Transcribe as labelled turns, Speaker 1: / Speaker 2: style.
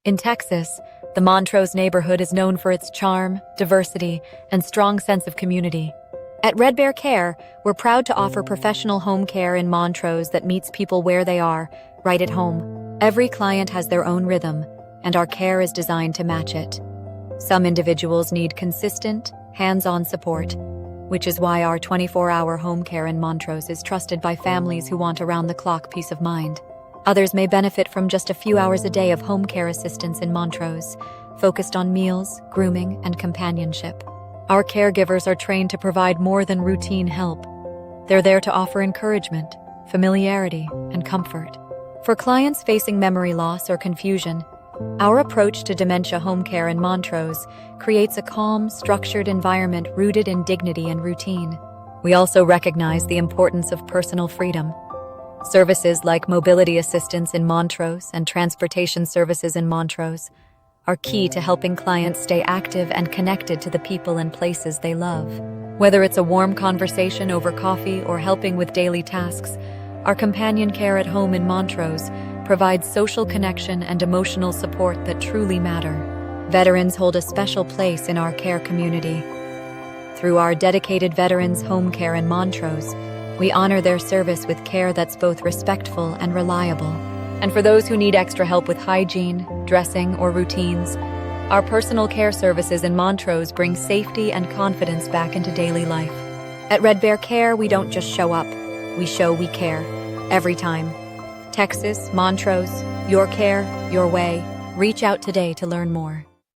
Speaker 1: In Texas, the Montrose neighborhood is known for its charm, diversity, and strong sense of community. At Red Bear Care, we're proud to offer professional home care in Montrose that meets people where they are, right at home. Every client has their own rhythm, and our care is designed to match it. Some individuals need consistent, hands-on support, which is why our 24-hour home care in Montrose is trusted by families who want around-the-clock peace of mind. Others may benefit from just a few hours a day of home care assistance in Montrose, focused on meals, grooming, and companionship. Our caregivers are trained to provide more than routine help. They're there to offer encouragement, familiarity, and comfort. For clients facing memory loss or confusion, our approach to dementia home care in Montrose creates a calm, structured environment rooted in dignity and routine. We also recognize the importance of personal freedom. Services like mobility assistance in Montrose and transportation services in Montrose are key to helping clients stay active and connected to the people and places they love. Whether it's a warm conversation over coffee or helping with daily tasks, our companion care at home in Montrose provides social connection and emotional support that truly matter. Veterans hold a special place in our care community. Through our dedicated Veterans Home Care in Montrose, we honor their service with care that's both respectful and reliable. And for those who need extra help with hygiene, dressing, or routines, our personal care services in Montrose bring safety and confidence back into daily life. At Red Bear Care, we don't just show up, we show we care, every time. Texas, Montrose, your care, your way. Reach out today to learn more.